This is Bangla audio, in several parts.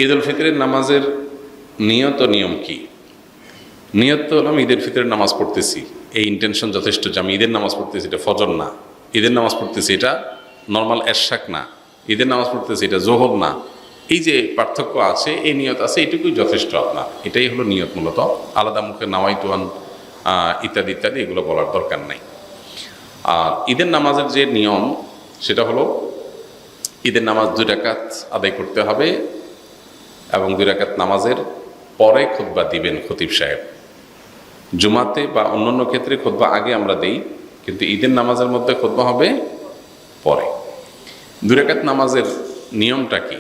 ঈদ উল ফিতরের নামাজের নিয়ত ও নিয়ম কি? নিয়ত তো হলাম ঈদের ফিতরের নামাজ পড়তেছি, এই ইন্টেনশন যথেষ্ট যে আমি ঈদের নামাজ পড়তেছি, এটা ফজর না। ঈদের নামাজ পড়তেছি এটা নর্মাল এরশাক না। ঈদের নামাজ পড়তেছি এটা জোহর না। এই যে পার্থক্য আছে, এই নিয়ত আছে, এটুকুই যথেষ্ট আপনার। এটাই হলো নিয়ত। মূলত আলাদা মুখে নাওয়াইতুয়ান ইত্যাদি ইত্যাদি এগুলো বলার দরকার নাই। আর ঈদের নামাজের যে নিয়ম সেটা হলো ঈদের নামাজ 2 রাকাত আদায় করতে হবে এবং 2 রাকাত নামাজের পরে খুতবা দিবেন খতিব সাহেব। জুমাতে বা অন্যান্য ক্ষেত্রে খুতবা আগে আমরা দেই, কিন্তু ঈদের নামাজের মধ্যে খুতবা হবে পরে। 2 রাকাত নামাজের নিয়মটা কি?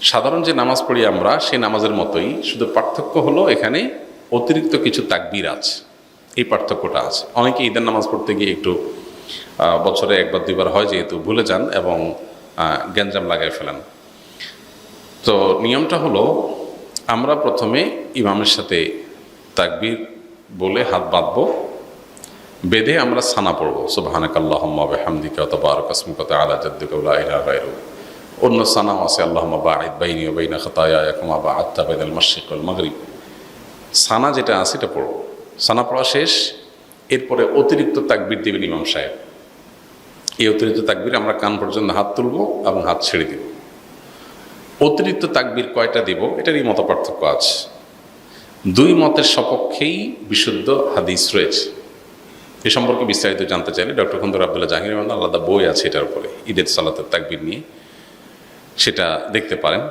সাধারণ যে নামাজ পড়ি আমরা সেই নামাজের মতোই, শুধু পার্থক্য হলো এখানে অতিরিক্ত কিছু তাকবীর আছে, এই পার্থক্যটা আছে। অনেকে ঈদের নামাজ পড়তে গিয়ে একটু বছরে 1 বার 2 বার হয় যেহেতু ভুলে যান এবং গ্যাঞ্জাম লাগাই ফেলেন। তো নিয়মটা হলো আমরা প্রথমে ইমামের সাথে তাকবীর বলে হাত বাঁধবো, বেঁধে আমরা সানা পড়বো, সুবহানাকাল্লাহুম্মা ওয়া বিহামদিকা ওয়া তাবারাকা ইসমুকা ওয়া তাআলা জাদ্দুকা ওয়া লা ইলাহা গায়রুক। অন্য সানাও আছে, আল্লাহুম্মা বাঈদ বাইনি ওয়া বাইনা খাতায়ায়া কামা বা'আদতা বাইনাল মাশরিক ওয়াল মাগরিব। সানা যেটা আছে এটা পড়বো। সানা পড়া শেষ, এরপরে অতিরিক্ত তাকবীর দিবেন ইমাম সাহেব। এই অতিরিক্ত তাকবীর আমরা কান পর্যন্ত হাত তুলব এবং হাত ছেড়ে দিব। অতিরিক্ত তাকবীর কয়টা দিব এটারই মত পার্থক্য আছে। 2 মতের সপক্ষেই বিশুদ্ধ হাদিস রয়েছে। এ সম্পর্কে বিস্তারিত জানতে চাইলে ডক্টর খন্দকার আব্দুল্লাহ জাহাঙ্গীর আলাদা বই আছে এটার উপরে, ঈদের সালাতের তাকবীর নিয়ে, সেটা দেখতে পারেন।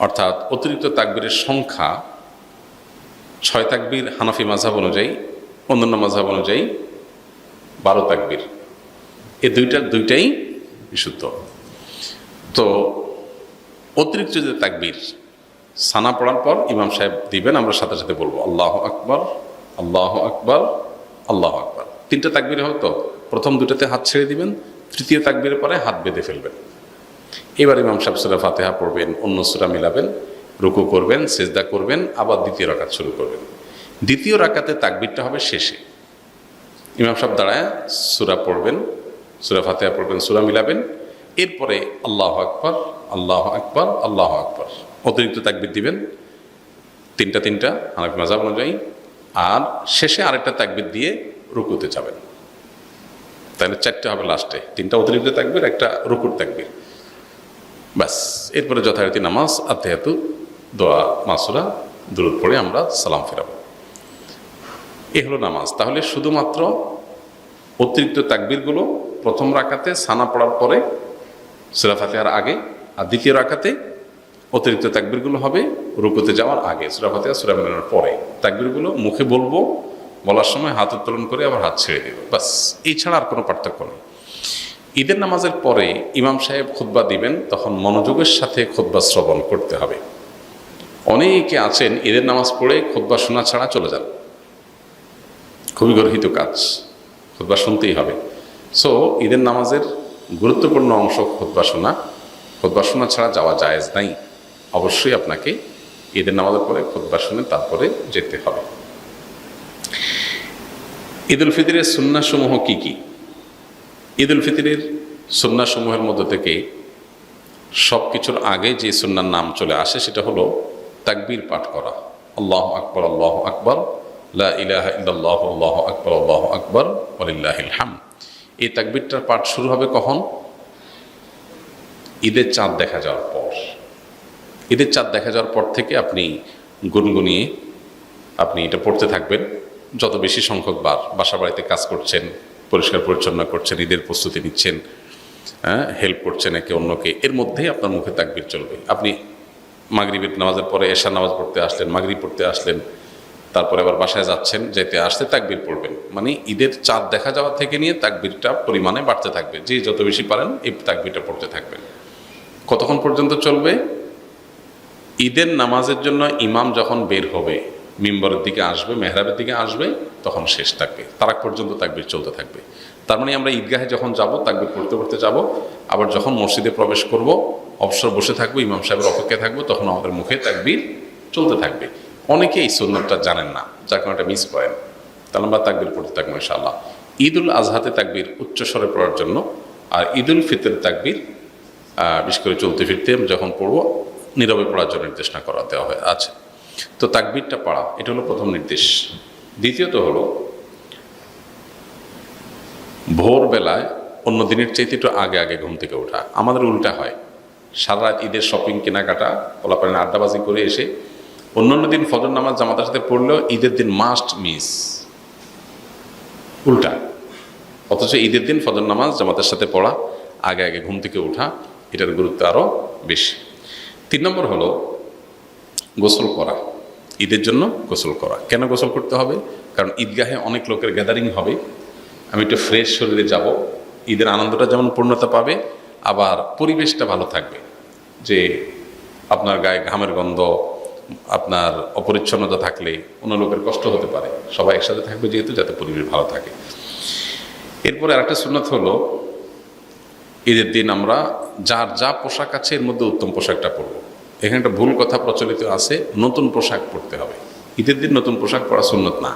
অর্থাৎ অতিরিক্ত তাকবীরের সংখ্যা 6 তাকবীর হানাফি মাযহাব অনুযায়ী, অন্যান্য মাযহাব অনুযায়ী 12 তাকবীর। এই দুইটাই বিশুদ্ধ। তো অতিরিক্ত যে তাকবীর সানা পড়ার পর ইমাম সাহেব দিবেন, আমরা সাথে সাথে বলবো আল্লাহু আকবার, আল্লাহু আকবার, আল্লাহু আকবার। 3টা তাকবীর হয়তো প্রথম 2টাতে হাত ছেড়ে দিবেন, তৃতীয় তাকবীরের পরে হাত বেঁধে ফেলবেন। এবার ইমাম সাহেব সূরা ফাতিহা পড়বেন, অন্য সূরা মিলাবেন, রুকু করবেন, সিজদা করবেন, আবার দ্বিতীয় রাকাত শুরু করবেন। দ্বিতীয় রাকাতে তাকবীরটা হবে শেষে। ইমাম সাহেব দাঁড়ায় সূরা পড়বেন, সূরা ফাতিহা পড়বেন, সূরা মিলাবেন, এরপরে আল্লাহু আকবার, আল্লাহু আকবার, আল্লাহু আকবার, অতিরিক্ত তাকবীর দিবেন 3টা হানাফি মাযহাব অনুযায়ী, আর শেষে আরেকটা তাকবীর দিয়ে রুকুতে যাবেন। তাহলে 4টে হবে লাস্টে, 3টা অতিরিক্ত তাকবীর, একটা রুকুর তাকবীর, ব্যাস। এরপরে যথারীতি নামাজ, আত্তাহিয়াতু, দোয়া, মাসুরা, দুরূদ পড়ে আমরা সালাম ফেরাবো। এই হলো নামাজ। তাহলে শুধুমাত্র অতিরিক্ত তাকবীরগুলো প্রথম রাকাতে সানা পড়ার পরে সূরা ফাতিহার আগে, আর দ্বিতীয় রাকাতে অতিরিক্ত তাকবীরগুলো হবে রুকুতে যাওয়ার আগে, সূরা ফাতিহা সূরা মিলানোর পরে। তাকবীরগুলো মুখে বলবো, বলার সময় হাত উত্তোলন করে আবার হাত ছেড়ে দেব, বাস। এই ছাড়া আর কোনো পার্থক্য নেই। ঈদের নামাজের পরে ইমাম সাহেব খুতবা দিবেন, তখন মনোযোগের সাথে খুতবা শ্রবণ করতে হবে। অনেকে আছেন ঈদের নামাজ পড়ে খুতবা শোনা ছাড়া চলে যান, খুবই গর্হিত কাজ, খুতবা শুনতেই হবে। সো ঈদের নামাজের গুরুত্বপূর্ণ অংশ খুতবা শোনা। খুতবা শোনা ছাড়া যাওয়া জায়েজ নাই। অবশ্যই আপনাকে ঈদের নামাজের পরে খুতবা শুনে তারপরে যেতে হবে। ঈদ উল ফিতরের সুন্নাহসমূহ কি কি? ঈদ উল ফিতরের সুন্নাহসমূহের মধ্য থেকে সব কিছুর আগে যে সুন্নার নাম চলে আসে সেটা হলো তাকবীর পাঠ করা। আল্লাহু আকবার, আল্লাহু আকবার, লা ইলাহা ইল্লাল্লাহু, আল্লাহু আকবার, আল্লাহু আকবার, ওয়ালিল্লাহিল হামদ। এই তাকবীরটার পাঠ শুরু হবে কখন? ঈদের চাঁদ দেখা যাওয়ার পর। ঈদের চাঁদ দেখা যাওয়ার পর থেকে আপনি গুনগুনিয়ে আপনি এটা পড়তে থাকবেন। যত বেশি সংখ্যক বার বাসা বাড়িতে কাজ করছেন, পরিষ্কার পরিচ্ছন্ন করছেন, ঈদের প্রস্তুতি নিচ্ছেন, হেল্প করছেন একে অন্যকে, এর মধ্যেই আপনার মুখে তাকবীর চলবে। আপনি মাগরিবের নামাজের পরে এশার নামাজ পড়তে আসলেন, মাগরিব পড়তে আসলেন, তারপরে আবার বাসায় যাচ্ছেন, যেতে আসতে তাকবীর পড়বেন। মানে ঈদের চাঁদ দেখা যাওয়া থেকে নিয়ে তাকবীরটা পরিমাণে বাড়তে থাকবে। যে যত বেশি পারেন এই তাকবীরটা পড়তে থাকবেন। কতক্ষণ পর্যন্ত চলবে? ঈদের নামাজের জন্য ইমাম যখন বের হবে, মিম্বরের দিকে আসবে, মেহরাবের দিকে আসবে, তখন শেষ থাকবে। তার আগ পর্যন্ত তাকবীর চলতে থাকবে। তার মানে আমরা ঈদগাহে যখন যাব তাকবীর পড়তে পড়তে যাব, আবার যখন মসজিদে প্রবেশ করব অবসর বসে থাকবো, ইমাম সাহেবের অপেক্ষায় থাকবো, তখন আমাদের মুখে তাকবীর চলতে থাকবে। অনেকে এই সুন্নাতটা জানেন না, যার কারণে এটা মিস করেন। তাহলে আমরা তাকবীর পড়তে থাকবো ইনশাআল্লাহ। ঈদ উল আজহাতে তাকবীর উচ্চস্বরে পড়ার জন্য, আর ঈদ উল ফিতর তাকবীর বিশেষ করে চলতে ফিরতে যখন পড়ব নীরবে পড়ার জন্য নির্দেশনা করা দেওয়া হয় আছে। তো তাকবীরটা পড়া এটা হলো প্রথম নির্দেশ। দ্বিতীয়ত হলো ভোরবেলায় অন্য দিনের চাইতে একটু আগে আগে ঘুম থেকে ওঠা। আমাদের উল্টা হয়, সারা রাত ঈদের শপিং কেনাকাটা পোলাপানের আড্ডাবাজি করে এসে অন্যান্য দিন ফজর নামাজ জামাতের সাথে পড়লেও ঈদের দিন মাস্ট মিস, উল্টা। অথচ ঈদের দিন ফজর নামাজ জামাতের সাথে পড়া, আগে আগে ঘুম থেকে ওঠা, এটার গুরুত্ব আরও বেশি। 3 নম্বর হলো গোসল করা। ঈদের জন্য গোসল করা। কেন গোসল করতে হবে? কারণ ঈদগাহে অনেক লোকের গ্যাদারিং হবে, আমি একটু ফ্রেশ শরীরে যাব, ঈদের আনন্দটা যেমন পূর্ণতা পাবে, আবার পরিবেশটা ভালো থাকবে। যে আপনার গায়ে ঘামের গন্ধ, আপনার অপরিচ্ছন্নতা থাকলে অন্য লোকের কষ্ট হতে পারে, সবাই একসাথে থাকবে যেহেতু, যাতে পরিবেশ ভালো থাকে। এরপরে আরেকটা সুন্নাত হলো ঈদের দিন আমরা যার যা পোশাক আছে এর মধ্যে উত্তম পোশাকটা পরবো। এখানে একটা ভুল কথা প্রচলিত আছে, নতুন পোশাক পরতে হবে। ঈদের দিন নতুন পোশাক পরা সুন্নত না।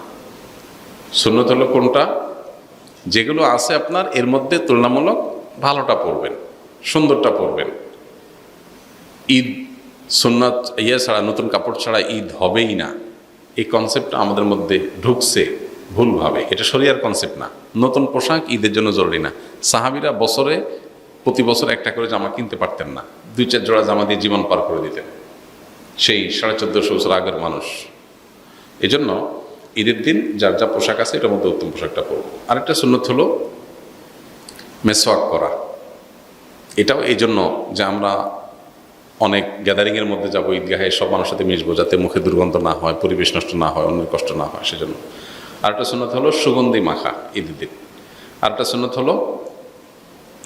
সুন্নত হলো কোনটা? যেগুলো আছে আপনার এর মধ্যে তুলনামূলক ভালোটা পরবেন, সুন্দরটা পরবেন। ঈদ সুন্নাত ছাড়া, নতুন কাপড় ছাড়া ঈদ হবেই না, এই কনসেপ্টটা আমাদের মধ্যে ঢুকছে ভুলভাবে। এটা শরিয়ার কনসেপ্ট না। নতুন পোশাক ঈদের জন্য জরুরি না। সাহাবীরা প্রতি বছর একটা করে জামা কিনতে পারতেন না, 2-4 জোড়া জামা দিয়ে জীবন পার করে দিতেন সেই 1450 বছর আগের মানুষ। এজন্য ঈদের দিন যার যা পোশাক আছে এটার মধ্যে উত্তম পোশাকটা পরব। আরেকটা সুন্নত হলো মেসওয়াক করা। এটাও এই জন্য যে আমরা অনেক গ্যাদারিংয়ের মধ্যে যাবো, ঈদগাহে সব মানুষের সাথে মিশবো, যাতে মুখে দুর্গন্ধ না হয়, পরিবেশ নষ্ট না হয়, অন্যের কষ্ট না হয়, সেজন্য। আরেকটা সুন্নত হলো সুগন্ধি মাখা ঈদের দিন। আরেকটা সুন্নত হলো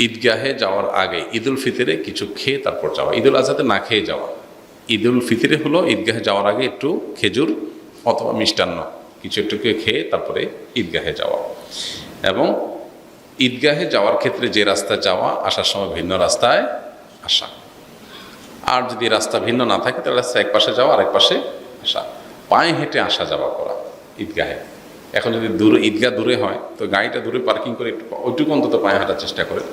ঈদগাহে যাওয়ার আগে ঈদুল ফিতরে কিছু খেয়ে তারপর যাওয়া, ঈদুল আজহাতে না খেয়ে যাওয়া। ঈদুল ফিতরে হলো ঈদগাহে যাওয়ার আগে একটু খেজুর অথবা মিষ্টান্ন কিছু একটু খেয়ে তারপরে ঈদগাহে যাওয়া। এবং ঈদগাহে যাওয়ার ক্ষেত্রে যে রাস্তায় যাওয়া, আসার সময় ভিন্ন রাস্তায় আসা। আর যদি রাস্তা ভিন্ন না থাকে তাহলে রাস্তা এক পাশে যাওয়া আর এক পাশে আসা, পায়ে হেঁটে আসা যাওয়া করা ঈদগাহে। এখন যদি ঈদগাহ দূরে হয় তো গাড়িটা দূরে পার্কিং করে ওইটুকু অন্তত পায়ে হাঁটার চেষ্টা করে।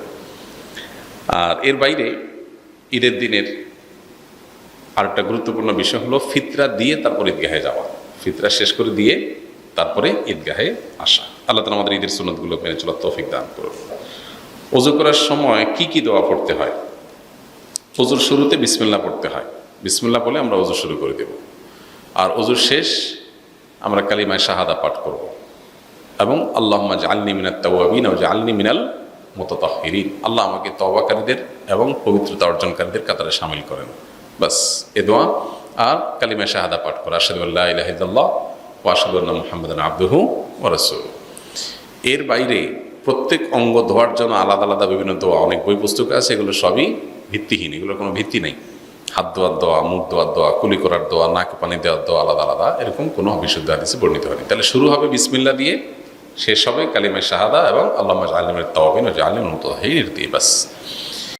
আর এর বাইরে ঈদের দিনের আরেকটা গুরুত্বপূর্ণ বিষয় হলো ফিতরা দিয়ে তারপর ঈদগাহে যাওয়া। ফিতরা শেষ করে দিয়ে তারপরে ঈদগাহে আসা। আল্লাহ তাআলা আমাদের ঈদের সুন্নতগুলো মেনে চলার তৌফিক দান করুন। ওযু করার সময় কি কি দোয়া পড়তে হয়? ওযুর শুরুতে বিসমিল্লাহ পড়তে হয়। বিসমিল্লাহ বলে আমরা ওযু শুরু করে দেব। আর ওযুর শেষ আমরা কালিমায়ে শাহাদা পাঠ করব এবং আল্লাহুম্মা জাআলনি মিনাত তাওয়াবিন ওয়া জাআলনি মিনাল মুতাতাহহিরিন। আল্লাহ আমাকে তওবাকারীদের এবং পবিত্রতা অর্জনকারীদের কাতারে শামিল করেন। বাস এ দোয়া আর কালিমায়ে শাহাদা পাঠ করা, আশহাদু আল্লা ইলাহা ইল্লাল্লাহ ওয়া আশহাদু আন্না মুহাম্মাদান আবদুহু ওয়া রাসূলুহু। এর বাইরে প্রত্যেক অঙ্গ ধোয়ার জন্য আলাদা আলাদা বিভিন্ন দোয়া, অনেক বই পুস্তক আছে, এগুলো সবই ভিত্তিহীন, এগুলোর কোনো ভিত্তি নেই। হাত ধোয়ার দোয়া, মুখ ধোয়ার দোয়া, কুলি করার দোয়া, নাকে পানি দেওয়ার দোয়া আলাদা আলাদা, এরকম কোনো বিশুদ্ধ হাদিসে বর্ণিত হয়নি। তাহলে শুরু হবে বিসমিল্লাহ দিয়ে, শেষ হবে কালিমায়ে শাহাদা এবং আল্লাহুম্মা জাআলনি মিনাত তাওয়াবিন ওয়া জাআলনি মিনাল মুতাতাহহিরিন দিয়ে। বাস।